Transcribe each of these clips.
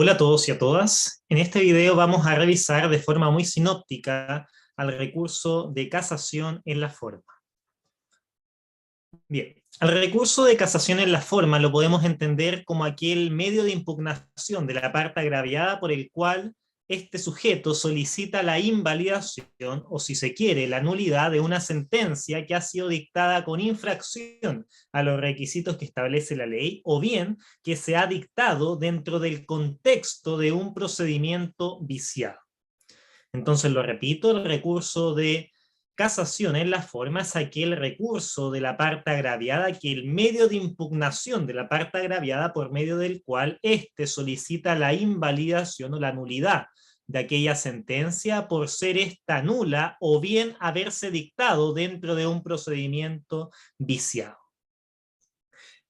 Hola a todos y a todas. En este video vamos a revisar de forma muy sinóptica al recurso de casación en la forma. Bien, al recurso de casación en la forma lo podemos entender como aquel medio de impugnación de la parte agraviada por el cual este sujeto solicita la invalidación o, si se quiere, la nulidad de una sentencia que ha sido dictada con infracción a los requisitos que establece la ley, o bien que se ha dictado dentro del contexto de un procedimiento viciado. Entonces, lo repito, el recurso de casación en la forma es aquel recurso de la parte agraviada que el medio de impugnación de la parte agraviada por medio del cual éste solicita la invalidación o la nulidad de aquella sentencia por ser esta nula o bien haberse dictado dentro de un procedimiento viciado.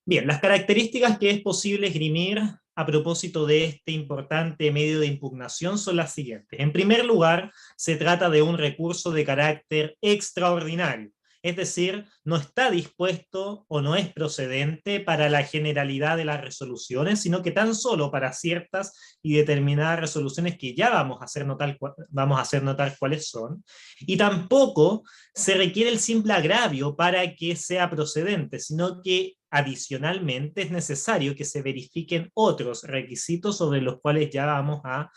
Bien, las características que es posible esgrimir a propósito de este importante medio de impugnación son las siguientes. En primer lugar, se trata de un recurso de carácter extraordinario, es decir, no está dispuesto o no es procedente para la generalidad de las resoluciones, sino que tan solo para ciertas y determinadas resoluciones que ya vamos a hacer notar cuáles son, y tampoco se requiere el simple agravio para que sea procedente, sino que adicionalmente es necesario que se verifiquen otros requisitos sobre los cuales ya vamos a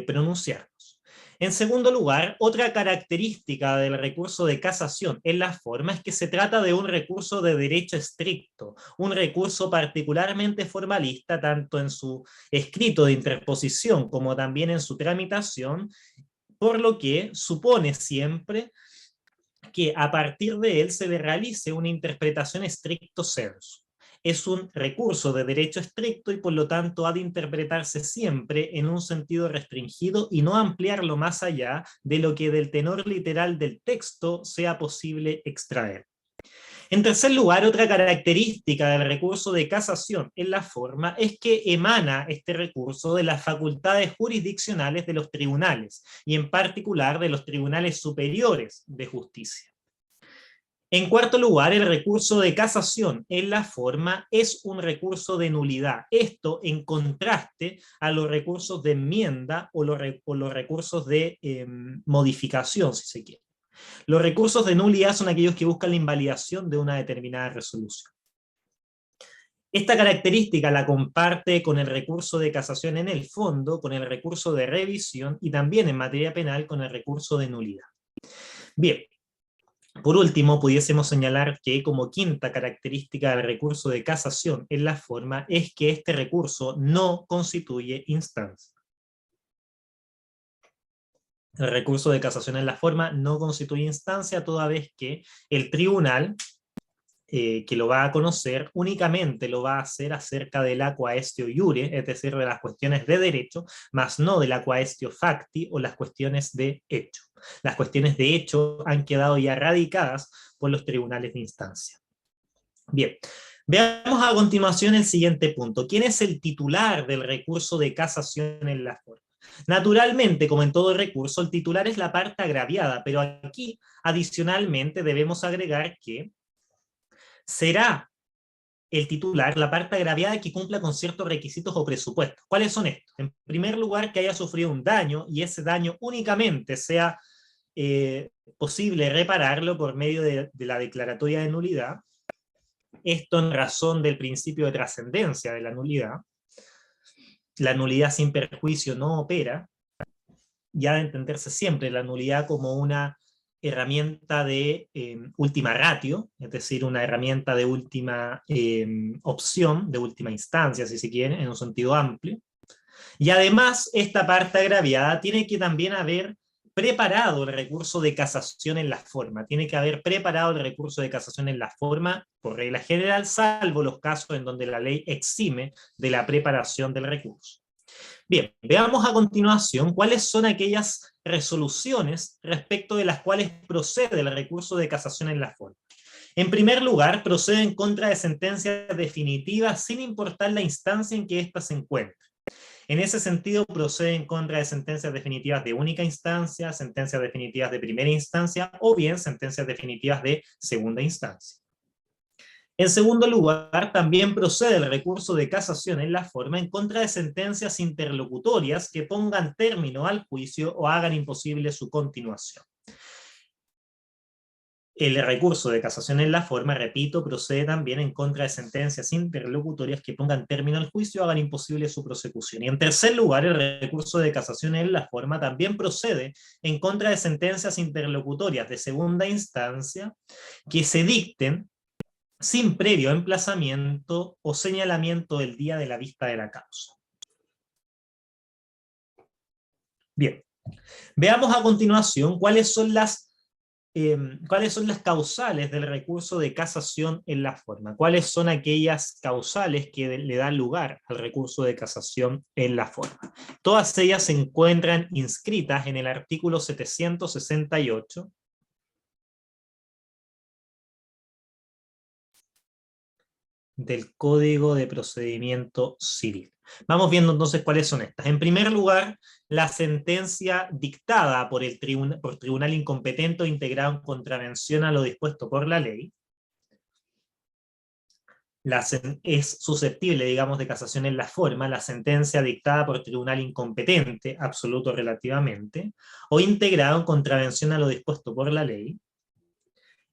pronunciarnos. En segundo lugar, otra característica del recurso de casación en la forma es que se trata de un recurso de derecho estricto, un recurso particularmente formalista, tanto en su escrito de interposición como también en su tramitación, por lo que supone siempre que a partir de él se le realice una interpretación stricto sensu. Es un recurso de derecho estricto y por lo tanto ha de interpretarse siempre en un sentido restringido y no ampliarlo más allá de lo que del tenor literal del texto sea posible extraer. En tercer lugar, otra característica del recurso de casación en la forma es que emana este recurso de las facultades jurisdiccionales de los tribunales, y en particular de los tribunales superiores de justicia. En cuarto lugar, el recurso de casación en la forma es un recurso de nulidad. Esto en contraste a los recursos de enmienda o los recursos de modificación, si se quiere. Los recursos de nulidad son aquellos que buscan la invalidación de una determinada resolución. Esta característica la comparte con el recurso de casación en el fondo, con el recurso de revisión y también en materia penal con el recurso de nulidad. Bien, por último, pudiésemos señalar que como quinta característica del recurso de casación en la forma es que este recurso no constituye instancia. El recurso de casación en la forma no constituye instancia toda vez que el tribunal que lo va a conocer únicamente lo va a hacer acerca de la quaestio iure, es decir, de las cuestiones de derecho, más no de la quaestio facti o las cuestiones de hecho. Las cuestiones de hecho han quedado ya radicadas por los tribunales de instancia. Bien, veamos a continuación el siguiente punto. ¿Quién es el titular del recurso de casación en la forma? Naturalmente, como en todo recurso, el titular es la parte agraviada, pero aquí adicionalmente debemos agregar que será el titular la parte agraviada que cumpla con ciertos requisitos o presupuestos. ¿Cuáles son estos? En primer lugar, que haya sufrido un daño y ese daño únicamente sea posible repararlo por medio de la declaratoria de nulidad. Esto en razón del principio de trascendencia de la nulidad. La nulidad sin perjuicio no opera. Ya de entenderse siempre la nulidad como una herramienta de última ratio, es decir, una herramienta de última opción, de última instancia, si se quiere, en un sentido amplio. Y además, esta parte agraviada tiene que también haber preparado el recurso de casación en la forma, tiene que haber preparado el recurso de casación en la forma, por regla general, salvo los casos en donde la ley exime de la preparación del recurso. Bien, veamos a continuación cuáles son aquellas resoluciones respecto de las cuales procede el recurso de casación en la forma. En primer lugar, procede en contra de sentencias definitivas sin importar la instancia en que ésta se encuentre. En ese sentido, procede en contra de sentencias definitivas de única instancia, sentencias definitivas de primera instancia o bien sentencias definitivas de segunda instancia. En segundo lugar, también procede el recurso de casación en la forma en contra de sentencias interlocutorias que pongan término al juicio o hagan imposible su continuación. El recurso de casación en la forma, repito, procede también en contra de sentencias interlocutorias que pongan término al juicio o hagan imposible su prosecución. Y en tercer lugar, el recurso de casación en la forma también procede en contra de sentencias interlocutorias de segunda instancia que se dicten sin previo emplazamiento o señalamiento del día de la vista de la causa. Bien, veamos a continuación cuáles son las causales del recurso de casación en la forma. ¿Cuáles son aquellas causales que le dan lugar al recurso de casación en la forma? Todas ellas se encuentran inscritas en el artículo 768 del Código de Procedimiento Civil. Vamos viendo entonces cuáles son estas. En primer lugar, la sentencia dictada por tribunal incompetente o integrado en contravención a lo dispuesto por la ley. Es susceptible, digamos, de casación en la forma, la sentencia dictada por tribunal incompetente, absoluto relativamente, o integrado en contravención a lo dispuesto por la ley.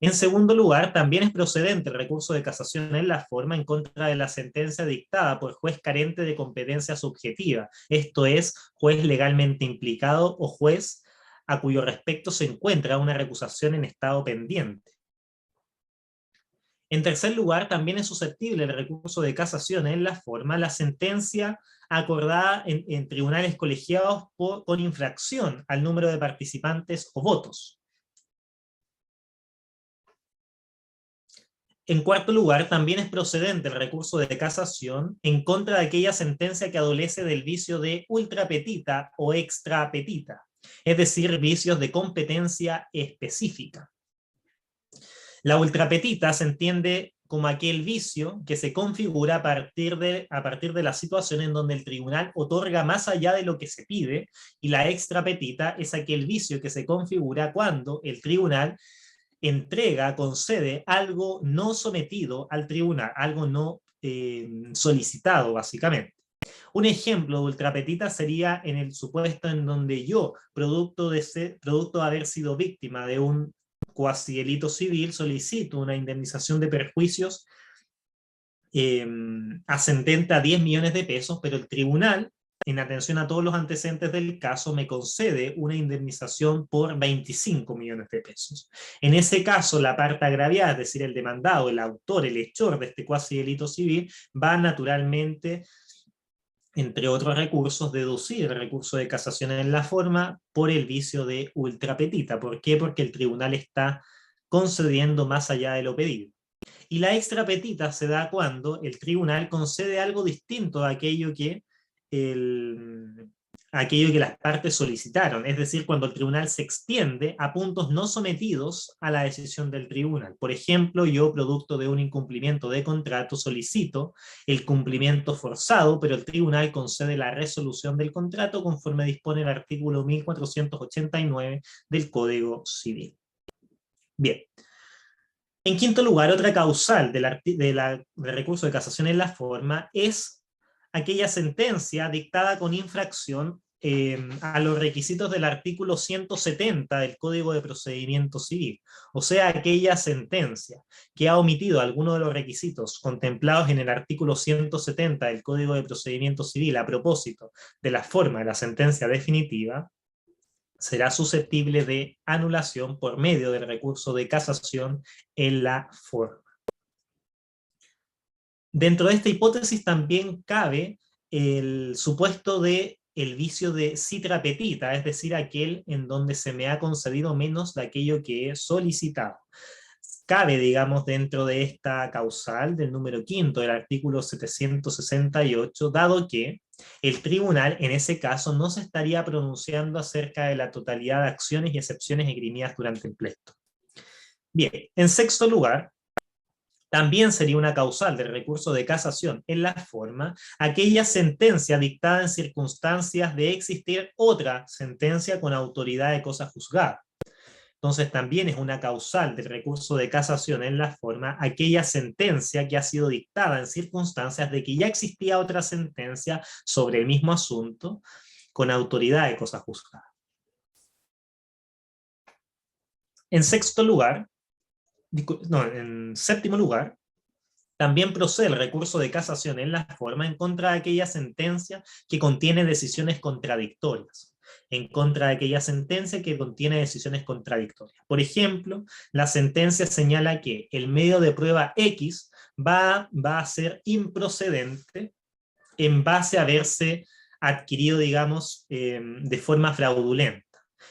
En segundo lugar, también es procedente el recurso de casación en la forma en contra de la sentencia dictada por juez carente de competencia subjetiva, esto es, juez legalmente implicado o juez a cuyo respecto se encuentra una recusación en estado pendiente. En tercer lugar, también es susceptible el recurso de casación en la forma la sentencia acordada en tribunales colegiados con infracción al número de participantes o votos. En cuarto lugar, también es procedente el recurso de casación en contra de aquella sentencia que adolece del vicio de ultrapetita o extrapetita, es decir, vicios de competencia específica. La ultrapetita se entiende como aquel vicio que se configura a partir de la situación en donde el tribunal otorga más allá de lo que se pide, y la extrapetita es aquel vicio que se configura cuando el tribunal entrega, concede algo no sometido al tribunal, algo no solicitado, básicamente. Un ejemplo de ultrapetita sería en el supuesto en donde yo, producto de haber sido víctima de un cuasi delito civil, solicito una indemnización de perjuicios ascendente a 10 millones de pesos, pero el tribunal, en atención a todos los antecedentes del caso, me concede una indemnización por 25 millones de pesos. En ese caso, la parte agraviada, es decir, el demandado, el autor, el hechor de este cuasi delito civil, va naturalmente, entre otros recursos, deducir el recurso de casación en la forma por el vicio de ultrapetita. ¿Por qué? Porque el tribunal está concediendo más allá de lo pedido. Y la extrapetita se da cuando el tribunal concede algo distinto a aquello que las partes solicitaron, es decir, cuando el tribunal se extiende a puntos no sometidos a la decisión del tribunal. Por ejemplo, yo, producto de un incumplimiento de contrato, solicito el cumplimiento forzado, pero el tribunal concede la resolución del contrato conforme dispone el artículo 1489 del Código Civil. Bien. En quinto lugar, otra causal del recurso de casación en la forma es aquella sentencia dictada con infracción a los requisitos del artículo 170 del Código de Procedimiento Civil, o sea, aquella sentencia que ha omitido alguno de los requisitos contemplados en el artículo 170 del Código de Procedimiento Civil a propósito de la forma de la sentencia definitiva, será susceptible de anulación por medio del recurso de casación en la forma. Dentro de esta hipótesis también cabe el supuesto de el vicio de citra petita, es decir, aquel en donde se me ha concedido menos de aquello que he solicitado. Cabe, digamos, dentro de esta causal del número quinto del artículo 768, dado que el tribunal en ese caso no se estaría pronunciando acerca de la totalidad de acciones y excepciones esgrimidas durante el pleito. Bien, en sexto lugar, también sería una causal del recurso de casación en la forma aquella sentencia dictada en circunstancias de existir otra sentencia con autoridad de cosa juzgada. Entonces también es una causal del recurso de casación en la forma aquella sentencia que ha sido dictada en circunstancias de que ya existía otra sentencia sobre el mismo asunto con autoridad de cosa juzgada. En séptimo lugar, también procede el recurso de casación en la forma en contra de aquella sentencia que contiene decisiones contradictorias. En contra de aquella sentencia que contiene decisiones contradictorias. Por ejemplo, la sentencia señala que el medio de prueba X va a ser improcedente en base a haberse adquirido, digamos, de forma fraudulenta.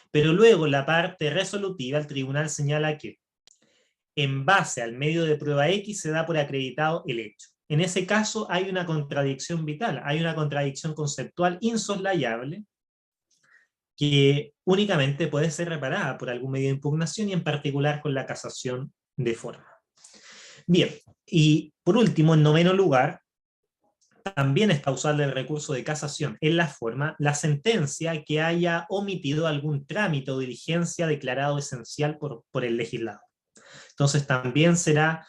Pero luego la parte resolutiva, el tribunal señala que en base al medio de prueba X se da por acreditado el hecho. En ese caso hay una contradicción vital, hay una contradicción conceptual insoslayable que únicamente puede ser reparada por algún medio de impugnación y en particular con la casación de forma. Bien, y por último, en noveno lugar, también es causal el recurso de casación en la forma la sentencia que haya omitido algún trámite o diligencia declarado esencial por el legislador. Entonces también será,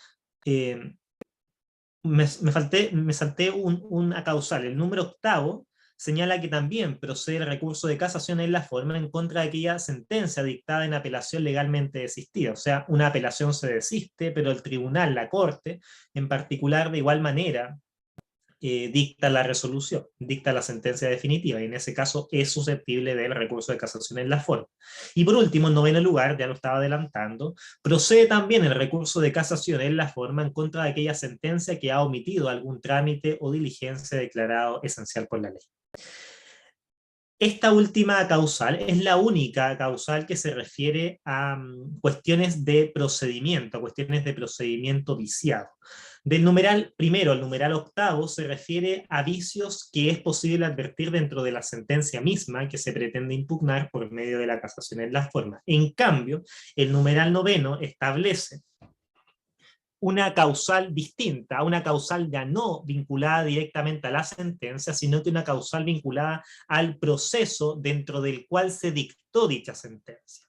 me salté una causal. El número octavo señala que también procede el recurso de casación en la forma en contra de aquella sentencia dictada en apelación legalmente desistida. O sea, una apelación se desiste, pero el tribunal, la corte, en particular, de igual manera, dicta la resolución, dicta la sentencia definitiva, y en ese caso es susceptible del recurso de casación en la forma. Y por último, en noveno lugar, ya lo estaba adelantando, procede también el recurso de casación en la forma en contra de aquella sentencia que ha omitido algún trámite o diligencia declarado esencial por la ley. Esta última causal es la única causal que se refiere a cuestiones de procedimiento viciado. Del numeral primero al numeral octavo se refiere a vicios que es posible advertir dentro de la sentencia misma que se pretende impugnar por medio de la casación en la forma. En cambio, el numeral noveno establece una causal distinta, una causal ya no vinculada directamente a la sentencia, sino que una causal vinculada al proceso dentro del cual se dictó dicha sentencia.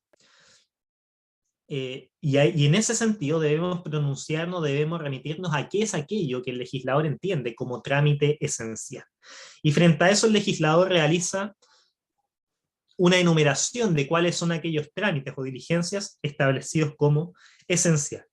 Y en ese sentido debemos pronunciarnos, debemos remitirnos a qué es aquello que el legislador entiende como trámite esencial. Y frente a eso el legislador realiza una enumeración de cuáles son aquellos trámites o diligencias establecidos como esenciales.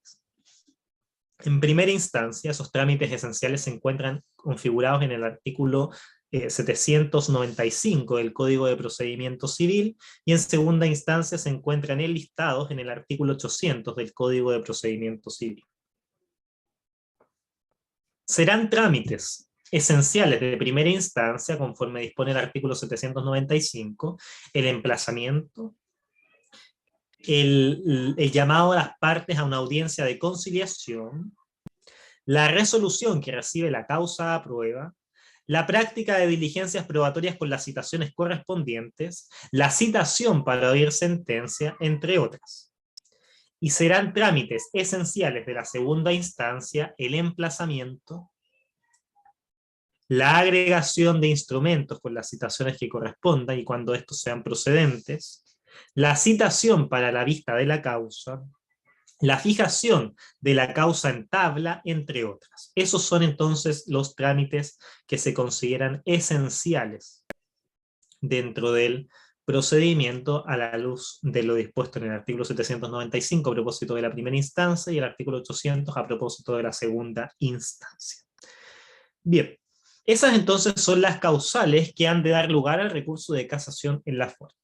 En primera instancia, esos trámites esenciales se encuentran configurados en el artículo 795 del Código de Procedimiento Civil, y en segunda instancia se encuentran enlistados en el artículo 800 del Código de Procedimiento Civil. Serán trámites esenciales de primera instancia, conforme dispone el artículo 795, el emplazamiento, el llamado a las partes a una audiencia de conciliación, la resolución que recibe la causa a prueba, la práctica de diligencias probatorias con las citaciones correspondientes, la citación para oír sentencia, entre otras. Y serán trámites esenciales de la segunda instancia el emplazamiento, la agregación de instrumentos con las citaciones que correspondan y cuando estos sean procedentes, la citación para la vista de la causa, la fijación de la causa en tabla, entre otras. Esos son entonces los trámites que se consideran esenciales dentro del procedimiento a la luz de lo dispuesto en el artículo 795 a propósito de la primera instancia y el artículo 800 a propósito de la segunda instancia. Bien, esas entonces son las causales que han de dar lugar al recurso de casación en la forma.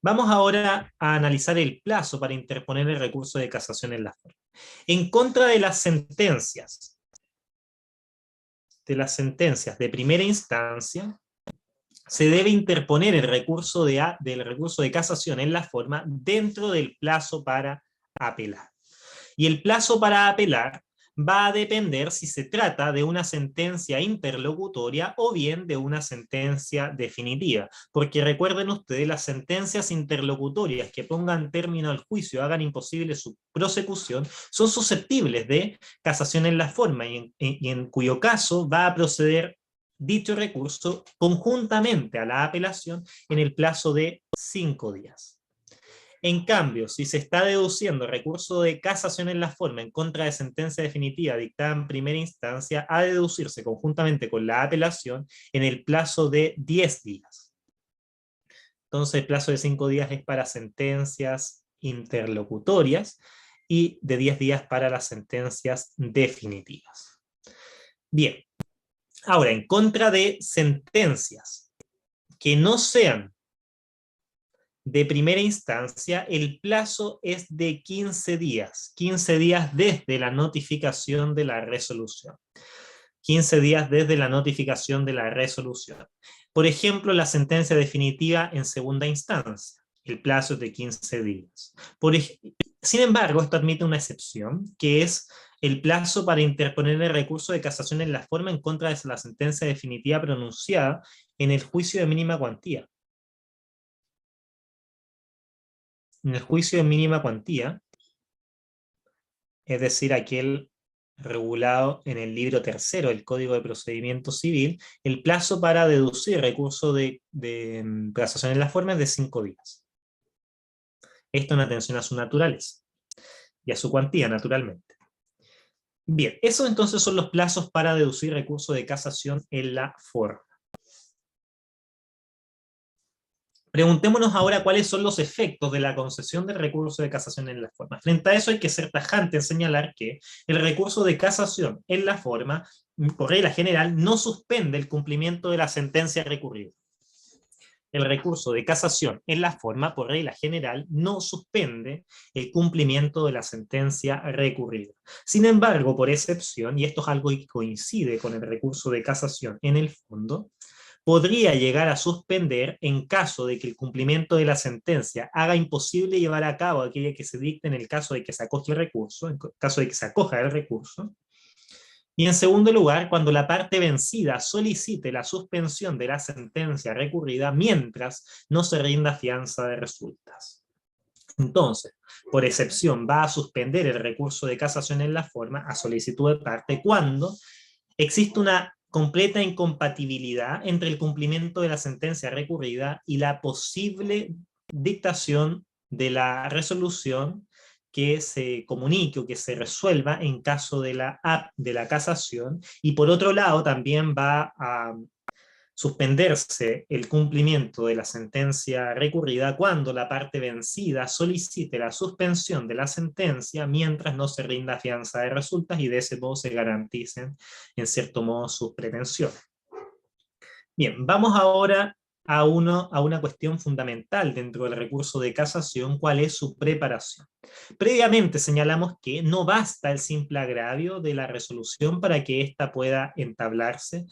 Vamos ahora a analizar el plazo para interponer el recurso de casación en la forma. En contra de las sentencias de primera instancia, se debe interponer el recurso de casación en la forma dentro del plazo para apelar. Y el plazo para apelar va a depender si se trata de una sentencia interlocutoria o bien de una sentencia definitiva. Porque recuerden ustedes, las sentencias interlocutorias que pongan término al juicio, hagan imposible su prosecución, son susceptibles de casación en la forma y en cuyo caso va a proceder dicho recurso conjuntamente a la apelación en el plazo de 5 días. En cambio, si se está deduciendo recurso de casación en la forma en contra de sentencia definitiva dictada en primera instancia, ha de deducirse conjuntamente con la apelación en el plazo de 10 días. Entonces, el plazo de 5 días es para sentencias interlocutorias y de 10 días para las sentencias definitivas. Bien, ahora, en contra de sentencias que no sean de primera instancia, el plazo es de 15 días desde la notificación de la resolución. 15 días desde la notificación de la resolución. Por ejemplo, la sentencia definitiva en segunda instancia, el plazo es de 15 días. Sin embargo, esto admite una excepción, que es el plazo para interponer el recurso de casación en la forma en contra de la sentencia definitiva pronunciada en el juicio de mínima cuantía. En el juicio de mínima cuantía, es decir, aquel regulado en el libro tercero del Código de Procedimiento Civil, el plazo para deducir recurso de casación en la forma es de 5 días. Esto en atención a su naturaleza y a su cuantía, naturalmente. Bien, esos entonces son los plazos para deducir recurso de casación en la forma. Preguntémonos ahora cuáles son los efectos de la concesión del recurso de casación en la forma. Frente a eso hay que ser tajante en señalar que el recurso de casación en la forma, por regla general, no suspende el cumplimiento de la sentencia recurrida. El recurso de casación en la forma, por regla general, no suspende el cumplimiento de la sentencia recurrida. Sin embargo, por excepción, y esto es algo que coincide con el recurso de casación en el fondo, podría llegar a suspender en caso de que el cumplimiento de la sentencia haga imposible llevar a cabo aquella que se dicte en el caso de que se acoge el recurso, en caso de que se acoja el recurso. Y en segundo lugar, cuando la parte vencida solicite la suspensión de la sentencia recurrida mientras no se rinda fianza de resultas. Entonces, por excepción, va a suspender el recurso de casación en la forma a solicitud de parte cuando existe una completa incompatibilidad entre el cumplimiento de la sentencia recurrida y la posible dictación de la resolución que se comunique o que se resuelva en caso de la casación. Y por otro lado, también va a suspenderse el cumplimiento de la sentencia recurrida cuando la parte vencida solicite la suspensión de la sentencia mientras no se rinda fianza de resultas y de ese modo se garanticen, en cierto modo, sus pretensiones. Bien, vamos ahora a una cuestión fundamental dentro del recurso de casación, ¿cuál es su preparación? Previamente señalamos que no basta el simple agravio de la resolución para que ésta pueda entablarse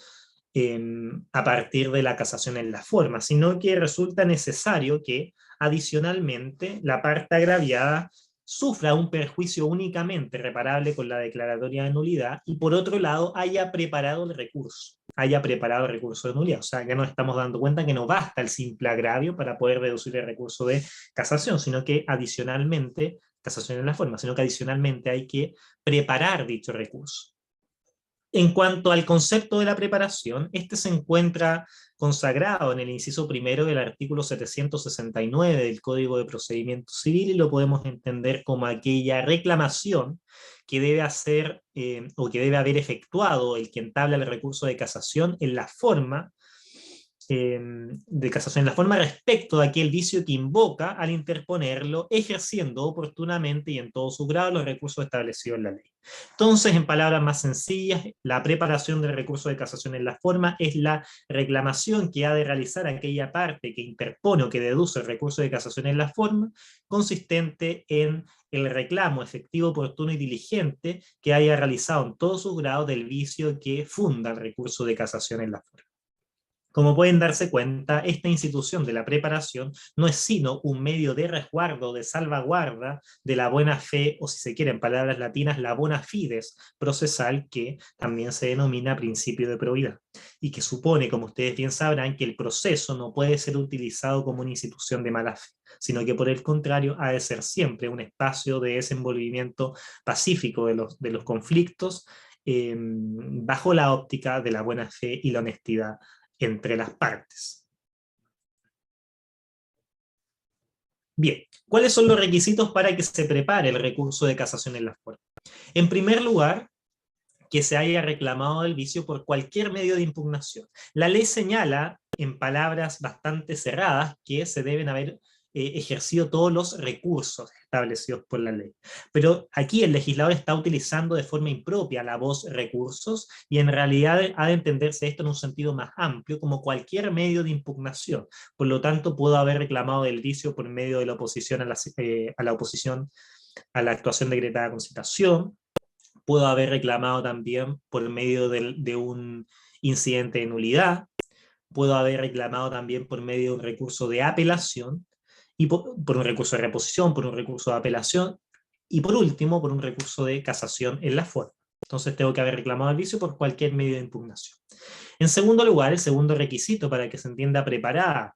a partir de la casación en la forma, sino que resulta necesario que adicionalmente la parte agraviada sufra un perjuicio únicamente reparable con la declaratoria de nulidad y por otro lado haya preparado el recurso de nulidad. O sea, ya nos estamos dando cuenta que no basta el simple agravio para poder reducir el recurso de casación, sino que adicionalmente, casación en la forma, sino que adicionalmente hay que preparar dicho recurso. En cuanto al concepto de la preparación, este se encuentra consagrado en el inciso primero del artículo 769 del Código de Procedimiento Civil y lo podemos entender como aquella reclamación que debe hacer o que debe haber efectuado el que entabla el recurso de casación en la forma de casación en la forma respecto de aquel vicio que invoca al interponerlo, ejerciendo oportunamente y en todo su grado los recursos establecidos en la ley. Entonces, en palabras más sencillas, la preparación del recurso de casación en la forma es la reclamación que ha de realizar aquella parte que interpone o que deduce el recurso de casación en la forma, consistente en el reclamo efectivo, oportuno y diligente que haya realizado en todos sus grados del vicio que funda el recurso de casación en la forma. Como pueden darse cuenta, esta institución de la preparación no es sino un medio de resguardo, de salvaguarda de la buena fe, o si se quiere en palabras latinas, la bona fides procesal, que también se denomina principio de probidad, y que supone, como ustedes bien sabrán, que el proceso no puede ser utilizado como una institución de mala fe, sino que por el contrario ha de ser siempre un espacio de desenvolvimiento pacífico de los conflictos, bajo la óptica de la buena fe y la honestidad entre las partes. Bien, ¿cuáles son los requisitos para que se prepare el recurso de casación en la forma? En primer lugar, que se haya reclamado el vicio por cualquier medio de impugnación. La ley señala, en palabras bastante cerradas, que se deben haber ejercido todos los recursos establecidos por la ley. Pero aquí el legislador está utilizando de forma impropia la voz recursos y en realidad ha de entenderse esto en un sentido más amplio como cualquier medio de impugnación. Por lo tanto, puedo haber reclamado el vicio por medio de la oposición a la oposición a la actuación decretada con citación, puedo haber reclamado también por medio de un incidente de nulidad, puedo haber reclamado también por medio de un recurso de apelación, y por un recurso de reposición, por un recurso de apelación, y por último, por un recurso de casación en la forma. Entonces tengo que haber reclamado el vicio por cualquier medio de impugnación. En segundo lugar, el segundo requisito para que se entienda preparada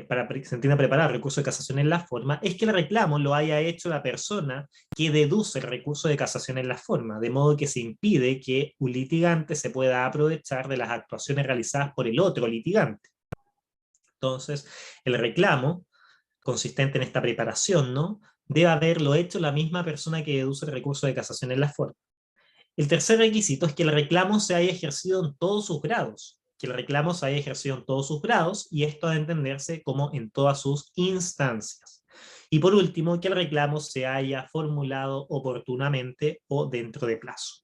para que se entienda preparar el recurso de casación en la forma, es que el reclamo lo haya hecho la persona que deduce el recurso de casación en la forma, de modo que se impide que un litigante se pueda aprovechar de las actuaciones realizadas por el otro litigante. Entonces, el reclamo, consistente en esta preparación, ¿no?, debe haberlo hecho la misma persona que deduce el recurso de casación en la forma. El tercer requisito es que el reclamo se haya ejercido en todos sus grados, que el reclamo se haya ejercido en todos sus grados, y esto ha de entenderse como en todas sus instancias. Y por último, que el reclamo se haya formulado oportunamente o dentro de plazo.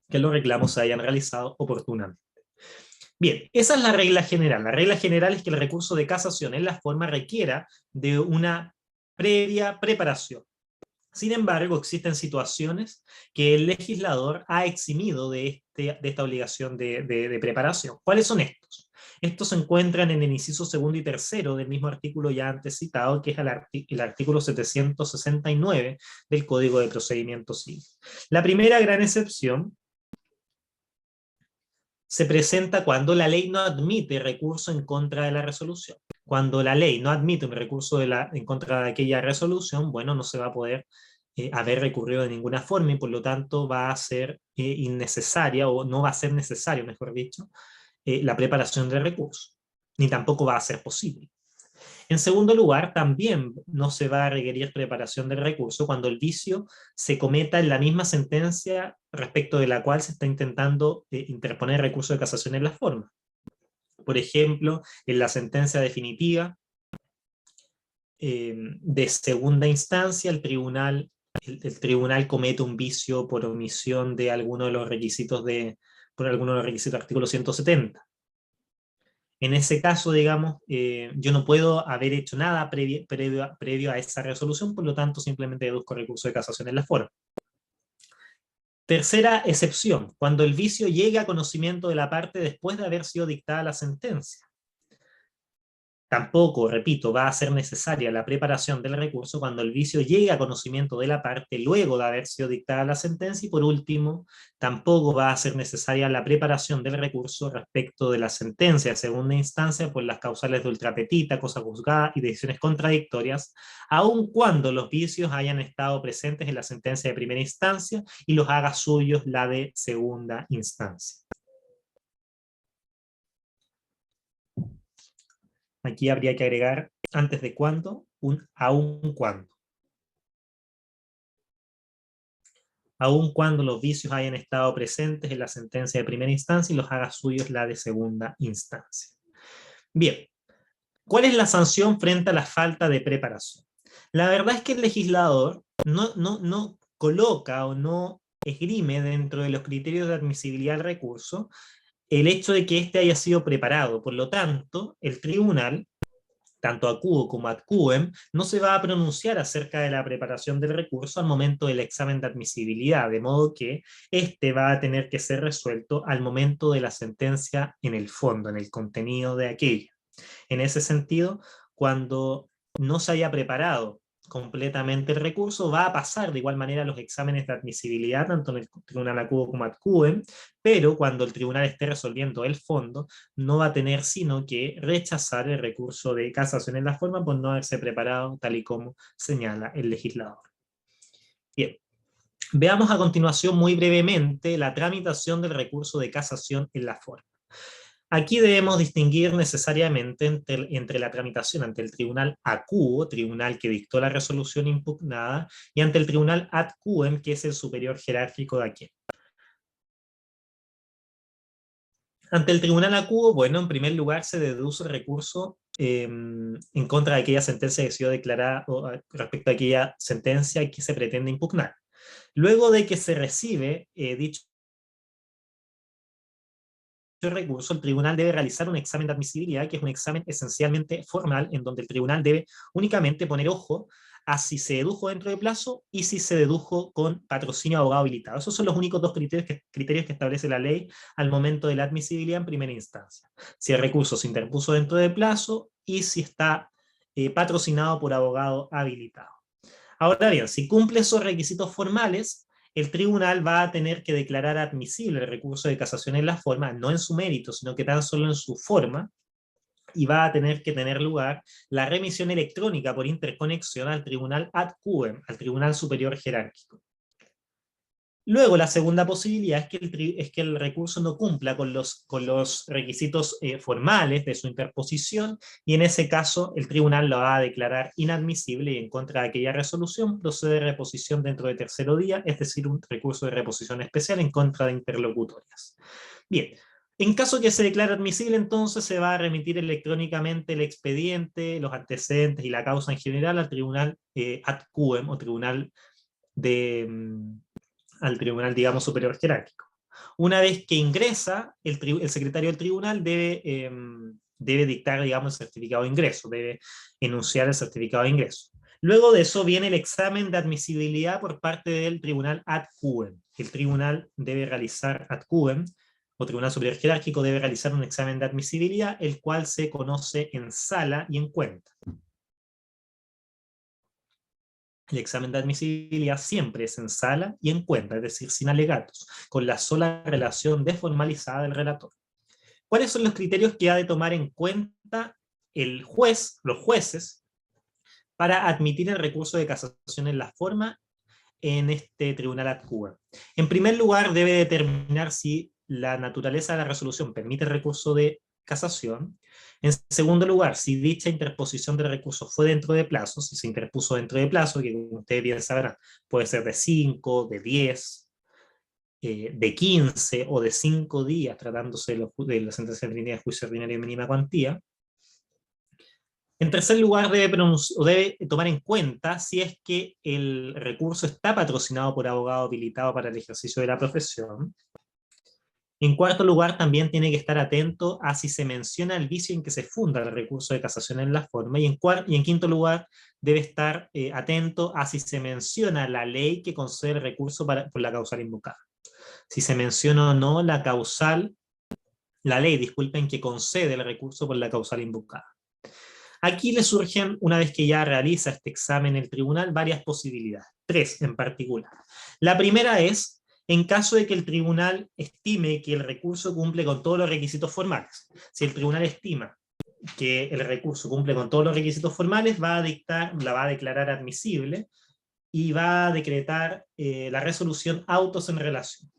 Que los reclamos se hayan realizado oportunamente. Bien, esa es la regla general. La regla general es que el recurso de casación en la forma requiera de una previa preparación. Sin embargo, existen situaciones que el legislador ha eximido de esta obligación de preparación. ¿Cuáles son estos? Estos se encuentran en el inciso segundo y tercero del mismo artículo ya antes citado, que es el artículo 769 del Código de Procedimiento Civil. La primera gran excepción se presenta cuando la ley no admite recurso en contra de la resolución. Cuando la ley no admite un recurso en contra de aquella resolución, bueno, no se va a poder haber recurrido de ninguna forma y por lo tanto va a ser innecesaria, o no va a ser necesario, mejor dicho, la preparación del recurso, ni tampoco va a ser posible. En segundo lugar, también no se va a requerir preparación del recurso cuando el vicio se cometa en la misma sentencia respecto de la cual se está intentando interponer recurso de casación en la forma. Por ejemplo, en la sentencia definitiva de segunda instancia, el tribunal comete un vicio por omisión de alguno de los requisitos por alguno de los requisitos del artículo 170. En ese caso, digamos, yo no puedo haber hecho nada previo a esa resolución, por lo tanto, simplemente deduzco recurso de casación en la forma. Tercera excepción, cuando el vicio llegue a conocimiento de la parte después de haber sido dictada la sentencia. Tampoco, repito, va a ser necesaria la preparación del recurso cuando el vicio llegue a conocimiento de la parte luego de haber sido dictada la sentencia. Y por último, tampoco va a ser necesaria la preparación del recurso respecto de la sentencia de segunda instancia por las causales de ultrapetita, cosa juzgada y decisiones contradictorias, aun cuando los vicios hayan estado presentes en la sentencia de primera instancia y los haga suyos la de segunda instancia. Aquí habría que agregar, antes de cuándo, un aun cuando. Aun cuando los vicios hayan estado presentes en la sentencia de primera instancia y los haga suyos la de segunda instancia. Bien, ¿cuál es la sanción frente a la falta de preparación? La verdad es que el legislador no coloca o no esgrime dentro de los criterios de admisibilidad del recurso el hecho de que éste haya sido preparado. Por lo tanto, el tribunal, tanto acuo como ad quem, no se va a pronunciar acerca de la preparación del recurso al momento del examen de admisibilidad, de modo que este va a tener que ser resuelto al momento de la sentencia en el fondo, en el contenido de aquella. En ese sentido, cuando no se haya preparado completamente el recurso, va a pasar de igual manera los exámenes de admisibilidad, tanto en el tribunal acuo como ad quem, pero cuando el tribunal esté resolviendo el fondo, no va a tener sino que rechazar el recurso de casación en la forma por no haberse preparado tal y como señala el legislador. Bien, veamos a continuación muy brevemente la tramitación del recurso de casación en la forma. Aquí debemos distinguir necesariamente entre la tramitación ante el tribunal acuo, tribunal que dictó la resolución impugnada, y ante el tribunal ad quem, que es el superior jerárquico de aquel. Ante el tribunal acuo, bueno, en primer lugar se deduce el recurso en contra de aquella sentencia que ha sido declarada o respecto a aquella sentencia que se pretende impugnar. Luego de que se recibe dicho recurso, el tribunal debe realizar un examen de admisibilidad, que es un examen esencialmente formal, en donde el tribunal debe únicamente poner ojo a si se dedujo dentro de plazo y si se dedujo con patrocinio de abogado habilitado. Esos son los únicos dos criterios que establece la ley al momento de la admisibilidad en primera instancia. Si el recurso se interpuso dentro de plazo y si está patrocinado por abogado habilitado. Ahora bien, si cumple esos requisitos formales, el tribunal va a tener que declarar admisible el recurso de casación en la forma, no en su mérito, sino que tan solo en su forma, y va a tener que tener lugar la remisión electrónica por interconexión al tribunal ad quem, al tribunal superior jerárquico. Luego, la segunda posibilidad es que el recurso no cumpla con los requisitos formales de su interposición, y en ese caso el tribunal lo va a declarar inadmisible, y en contra de aquella resolución procede reposición dentro de tercero día, es decir, un recurso de reposición especial en contra de interlocutorias. Bien, en caso que se declare admisible, entonces se va a remitir electrónicamente el expediente, los antecedentes y la causa en general al tribunal ad quem, o tribunal al tribunal, digamos, superior jerárquico. Una vez que ingresa, el secretario del tribunal debe dictar, digamos, el certificado de ingreso, debe enunciar el certificado de ingreso. Luego de eso viene el examen de admisibilidad por parte del tribunal ad quem. El tribunal debe realizar ad quem, o tribunal superior jerárquico debe realizar un examen de admisibilidad, el cual se conoce en sala y en cuenta. El examen de admisibilidad siempre es en sala y en cuenta, es decir, sin alegatos, con la sola relación desformalizada del relator. ¿Cuáles son los criterios que ha de tomar en cuenta el juez, los jueces, para admitir el recurso de casación en la forma en este tribunal ad quem? En primer lugar, debe determinar si la naturaleza de la resolución permite el recurso de casación. En segundo lugar, si dicha interposición del recurso fue dentro de plazo, si se interpuso dentro de plazo, que como ustedes bien sabrán, puede ser de 5, de 10, de 15 o de 5 días, tratándose de la sentencia de línea de juicio ordinario de mínima cuantía. En tercer lugar, debe tomar en cuenta si es que el recurso está patrocinado por abogado habilitado para el ejercicio de la profesión. En cuarto lugar, también tiene que estar atento a si se menciona el vicio en que se funda el recurso de casación en la forma. Y en quinto lugar, debe estar atento a si se menciona la ley que concede el recurso por la causal invocada. Si se menciona o no la ley, disculpen, que concede el recurso por la causal invocada. Aquí le surgen, una vez que ya realiza este examen el tribunal, varias posibilidades, 3 en particular. La primera es, en caso de que el tribunal estime que el recurso cumple con todos los requisitos formales. Si el tribunal estima que el recurso cumple con todos los requisitos formales, la va a declarar admisible y va a decretar la resolución autos en relación.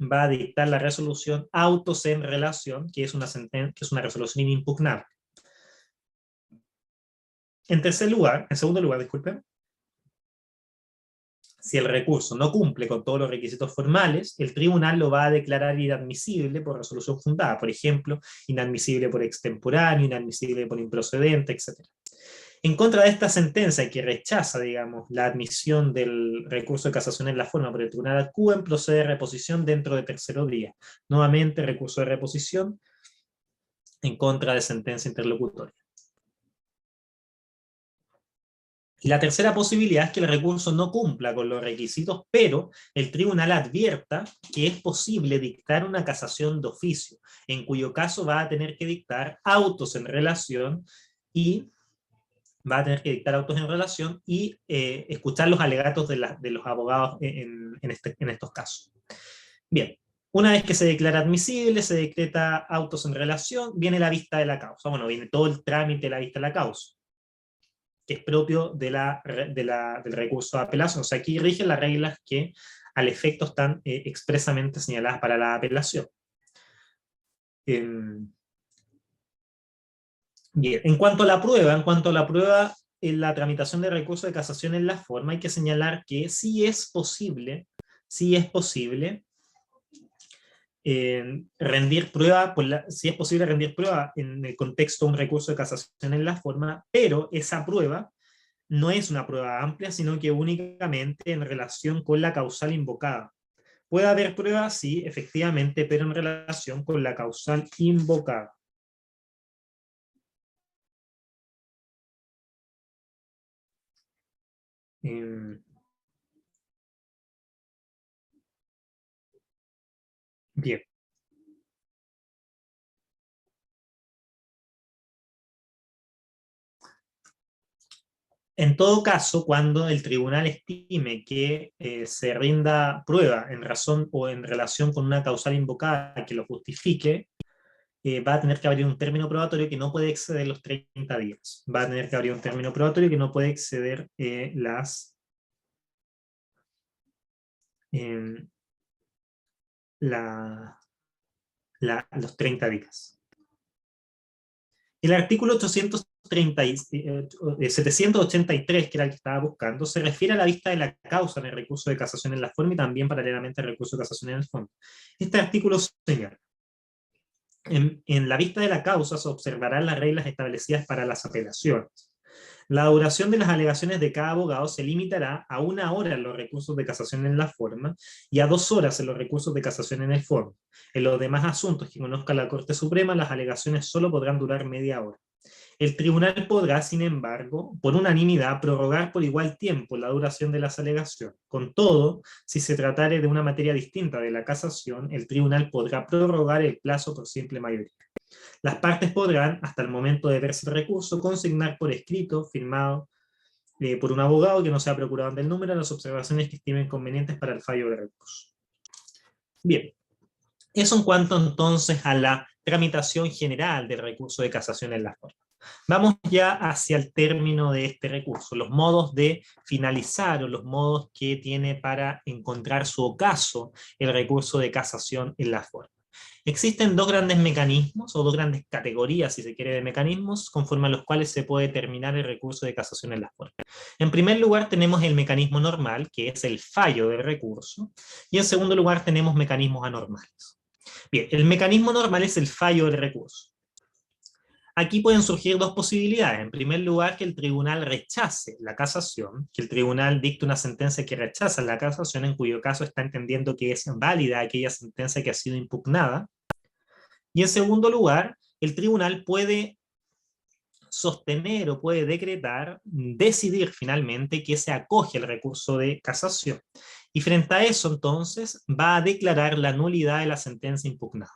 Va a dictar la resolución autos en relación, que es una resolución inimpugnable. En segundo lugar, disculpen, si el recurso no cumple con todos los requisitos formales, el tribunal lo va a declarar inadmisible por resolución fundada, por ejemplo, inadmisible por extemporáneo, inadmisible por improcedente, etc. En contra de esta sentencia que rechaza, digamos, la admisión del recurso de casación en la forma por el tribunal ad quem, procede reposición dentro de tercero día. Nuevamente, recurso de reposición en contra de sentencia interlocutoria. Y la tercera posibilidad es que el recurso no cumpla con los requisitos, pero el tribunal advierta que es posible dictar una casación de oficio, en cuyo caso va a tener que dictar autos en relación y escuchar los alegatos de los abogados en estos casos. Bien, una vez que se declara admisible, se decreta autos en relación, viene la vista de la causa. Bueno, viene todo el trámite de la vista de la causa, que es propio del recurso de apelación. O sea, aquí rigen las reglas que al efecto están expresamente señaladas para la apelación. Bien, en cuanto a la prueba, en la tramitación de recurso de casación en la forma, hay que señalar que sí es posible rendir prueba, sí es posible rendir prueba en el contexto de un recurso de casación en la forma, pero esa prueba no es una prueba amplia, sino que únicamente en relación con la causal invocada. Puede haber pruebas, sí, efectivamente, pero en relación con la causal invocada. Bien. En todo caso, cuando el tribunal estime que se rinda prueba en razón o en relación con una causal invocada que lo justifique, va a tener que abrir un término probatorio que no puede exceder los 30 días. Va a tener que abrir un término probatorio que no puede exceder eh, los 30 días. El artículo 783, que era el que estaba buscando, se refiere a la vista de la causa en el recurso de casación en la forma y también paralelamente al recurso de casación en el fondo. Este artículo señala: en la vista de la causa se observarán las reglas establecidas para las apelaciones. La duración de las alegaciones de cada abogado se limitará a 1 hora en los recursos de casación en la forma y a 2 horas en los recursos de casación en el fondo. En los demás asuntos que conozca la Corte Suprema, las alegaciones solo podrán durar media hora. El tribunal podrá, sin embargo, por unanimidad, prorrogar por igual tiempo la duración de las alegaciones. Con todo, si se tratare de una materia distinta de la casación, el tribunal podrá prorrogar el plazo por simple mayoría. Las partes podrán, hasta el momento de verse el recurso, consignar por escrito, firmado por un abogado que no sea procurador del número, las observaciones que estimen convenientes para el fallo del recurso. Bien, eso en cuanto entonces a la tramitación general del recurso de casación en la forma. Vamos ya hacia el término de este recurso, los modos de finalizar o los modos que tiene para encontrar su ocaso el recurso de casación en la forma. Existen dos grandes mecanismos o dos grandes categorías, si se quiere, de mecanismos conforme a los cuales se puede terminar el recurso de casación en la forma. En primer lugar tenemos el mecanismo normal, que es el fallo del recurso, y en segundo lugar tenemos mecanismos anormales. Bien, el mecanismo normal es el fallo del recurso. Aquí pueden surgir dos posibilidades. En primer lugar, que el tribunal rechace la casación, que el tribunal dicte una sentencia que rechaza la casación, en cuyo caso está entendiendo que es válida aquella sentencia que ha sido impugnada. Y en segundo lugar, el tribunal puede sostener o puede decretar, decidir finalmente que se acoge el recurso de casación. Y frente a eso, entonces, va a declarar la nulidad de la sentencia impugnada.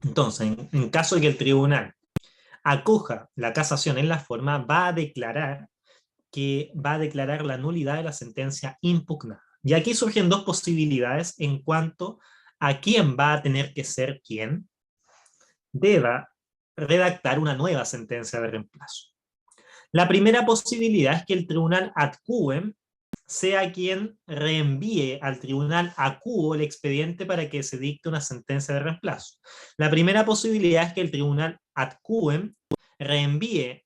Entonces, en caso de que el tribunal acoja la casación en la forma, va a declarar la nulidad de la sentencia impugnada. Y aquí surgen dos posibilidades en cuanto a quién va a tener que ser quien deba redactar una nueva sentencia de reemplazo. La primera posibilidad es que el tribunal ad quem sea quien reenvíe al tribunal a quo el expediente para que se dicte una sentencia de reemplazo. La primera posibilidad es que el tribunal ad quem reenvíe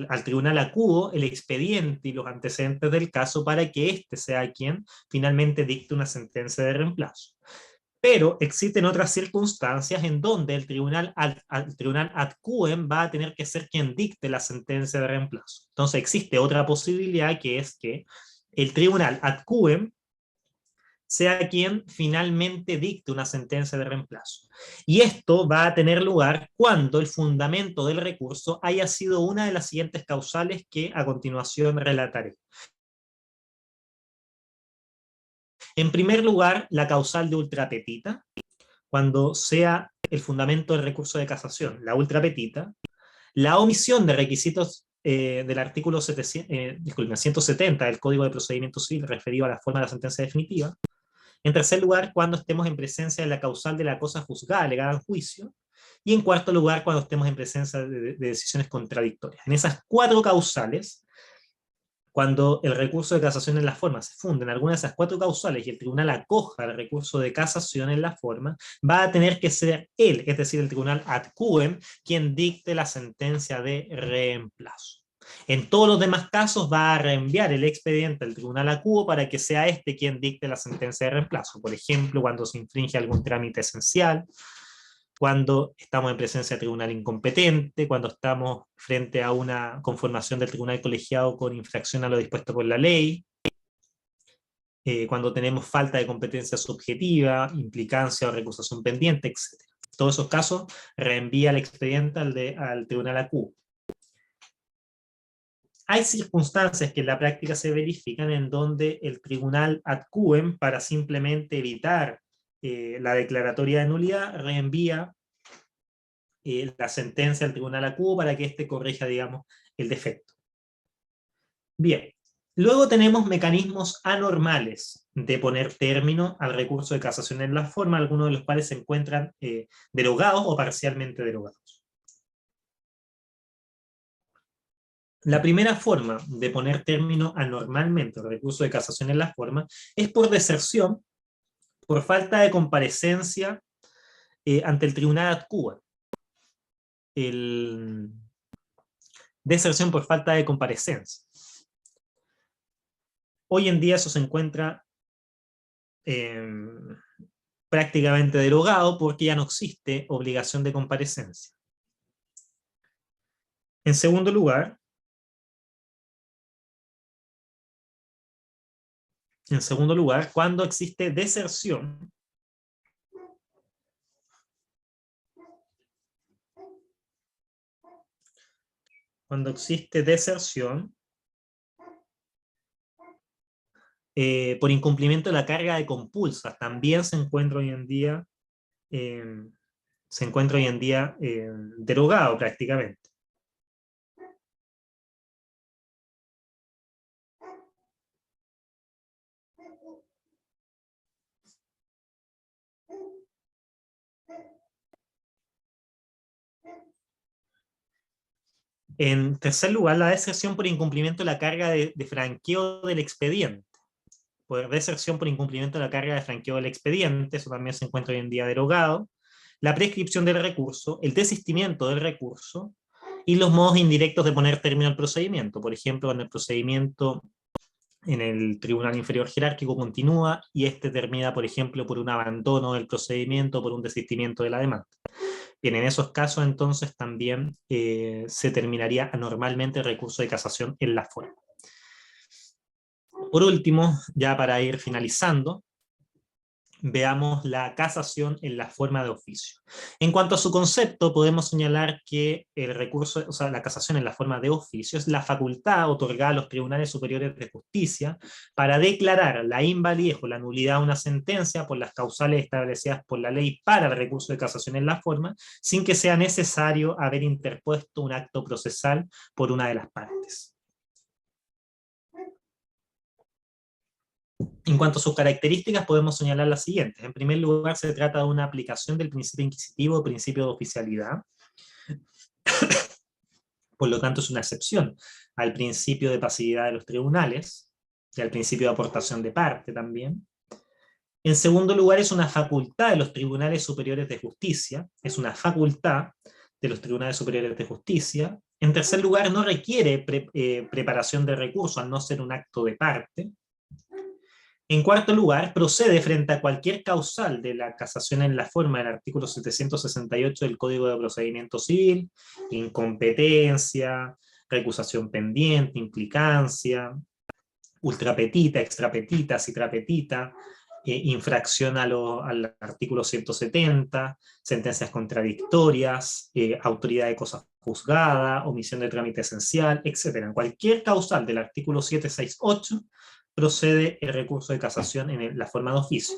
al tribunal a quo el expediente y los antecedentes del caso para que éste sea quien finalmente dicte una sentencia de reemplazo. Pero existen otras circunstancias en donde el tribunal ad quem va a tener que ser quien dicte la sentencia de reemplazo. Entonces existe otra posibilidad, que es que el tribunal ad quem sea quien finalmente dicte una sentencia de reemplazo. Y esto va a tener lugar cuando el fundamento del recurso haya sido una de las siguientes causales que a continuación relataré. En primer lugar, la causal de ultra petita, cuando sea el fundamento del recurso de casación, la ultra petita, la omisión de requisitos del artículo 170 del Código de Procedimiento Civil referido a la forma de la sentencia definitiva. En tercer lugar, cuando estemos en presencia de la causal de la cosa juzgada alegada en juicio. Y en cuarto lugar, cuando estemos en presencia de decisiones contradictorias. En esas cuatro causales, Cuando el recurso de casación en la forma se funda en alguna de esas 4 causales y el tribunal acoja el recurso de casación en la forma, va a tener que ser él, es decir, el tribunal ad quem, quien dicte la sentencia de reemplazo. En todos los demás casos va a reenviar el expediente al tribunal acuo para que sea este quien dicte la sentencia de reemplazo. Por ejemplo, cuando se infringe algún trámite esencial, cuando estamos en presencia de tribunal incompetente, cuando estamos frente a una conformación del tribunal colegiado con infracción a lo dispuesto por la ley, cuando tenemos falta de competencia subjetiva, implicancia o recusación pendiente, etc. En todos esos casos, reenvía el expediente al tribunal acuo. Hay circunstancias que en la práctica se verifican en donde el tribunal ad quem, para simplemente evitar la declaratoria de nulidad, reenvía la sentencia al tribunal acuo para que éste corrija, digamos, el defecto. Bien, luego tenemos mecanismos anormales de poner término al recurso de casación en la forma, algunos de los cuales se encuentran derogados o parcialmente derogados. La primera forma de poner término anormalmente al recurso de casación en la forma es por deserción, por falta de comparecencia ante el tribunal ad quem. Deserción por falta de comparecencia. Hoy en día eso se encuentra prácticamente derogado porque ya no existe obligación de comparecencia. En segundo lugar, cuando existe deserción, por incumplimiento de la carga de compulsas, también se encuentra hoy en día, derogado prácticamente. En tercer lugar, la deserción por incumplimiento de la carga de franqueo del expediente. Por deserción por incumplimiento de la carga de franqueo del expediente, eso también se encuentra hoy en día derogado. La prescripción del recurso, el desistimiento del recurso y los modos indirectos de poner término al procedimiento. Por ejemplo, cuando el procedimiento en el tribunal inferior jerárquico continúa y este termina, por ejemplo, por un abandono del procedimiento o por un desistimiento de la demanda. Bien, en esos casos entonces también se terminaría anormalmente el recurso de casación en la forma. Por último, ya para ir finalizando, veamos la casación en la forma de oficio. En cuanto a su concepto, podemos señalar que el recurso, o sea, la casación en la forma de oficio es la facultad otorgada a los tribunales superiores de justicia para declarar la invalidez o la nulidad de una sentencia por las causales establecidas por la ley para el recurso de casación en la forma, sin que sea necesario haber interpuesto un acto procesal por una de las partes. En cuanto a sus características, podemos señalar las siguientes. En primer lugar, se trata de una aplicación del principio inquisitivo o principio de oficialidad. Por lo tanto, es una excepción al principio de pasividad de los tribunales y al principio de aportación de parte también. En segundo lugar, es una facultad de los tribunales superiores de justicia. Es una facultad de los tribunales superiores de justicia. En tercer lugar, no requiere preparación de recurso al no ser un acto de parte. En cuarto lugar, procede frente a cualquier causal de la casación en la forma del artículo 768 del Código de Procedimiento Civil, incompetencia, recusación pendiente, implicancia, ultrapetita, extrapetita, citrapetita, infracción al artículo 170, sentencias contradictorias, autoridad de cosa juzgada, omisión de trámite esencial, etc. En cualquier causal del artículo 768 procede el recurso de casación en la forma de oficio.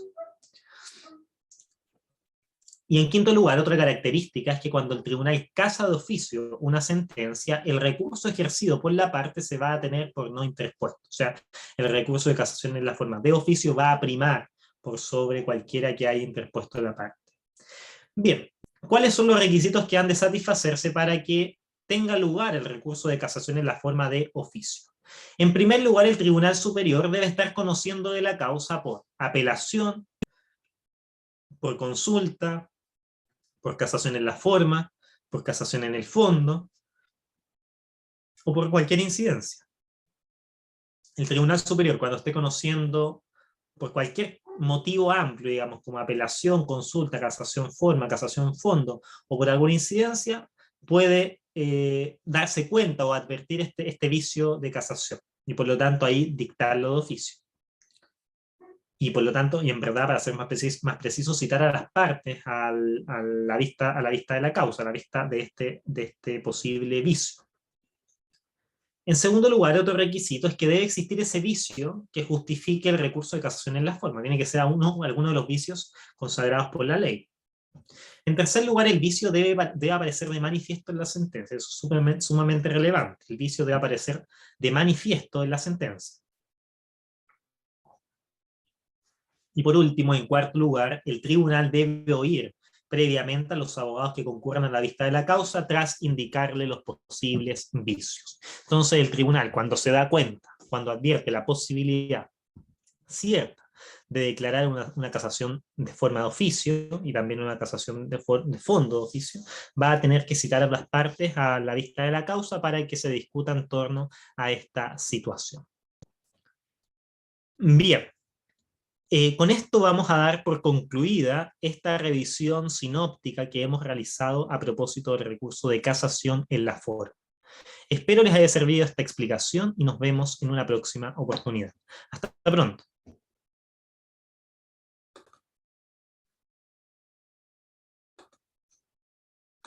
Y en quinto lugar, otra característica es que cuando el tribunal casa de oficio una sentencia, el recurso ejercido por la parte se va a tener por no interpuesto. O sea, el recurso de casación en la forma de oficio va a primar por sobre cualquiera que haya interpuesto la parte. Bien, ¿cuáles son los requisitos que han de satisfacerse para que tenga lugar el recurso de casación en la forma de oficio? En primer lugar, el Tribunal Superior debe estar conociendo de la causa por apelación, por consulta, por casación en la forma, por casación en el fondo, o por cualquier incidencia. El Tribunal Superior, cuando esté conociendo por cualquier motivo amplio, digamos, como apelación, consulta, casación forma, casación fondo, o por alguna incidencia, puede darse cuenta o advertir este vicio de casación, y por lo tanto ahí dictarlo de oficio. Y por lo tanto, y en verdad, para ser más preciso, citar a las partes a la vista de la causa, a la vista de este posible vicio. En segundo lugar, otro requisito es que debe existir ese vicio que justifique el recurso de casación en la forma. Tiene que ser alguno de los vicios consagrados por la ley. En tercer lugar, el vicio debe aparecer de manifiesto en la sentencia. Eso es sumamente relevante. El vicio debe aparecer de manifiesto en la sentencia. Y por último, en cuarto lugar, el tribunal debe oír previamente a los abogados que concurran a la vista de la causa tras indicarle los posibles vicios. Entonces el tribunal, cuando se da cuenta, cuando advierte la posibilidad cierta de declarar una casación de forma de oficio y también una casación de fondo de oficio, va a tener que citar a las partes a la vista de la causa para que se discuta en torno a esta situación. Bien. Con esto vamos a dar por concluida esta revisión sinóptica que hemos realizado a propósito del recurso de casación en la forma. Espero les haya servido esta explicación y nos vemos en una próxima oportunidad. Hasta pronto.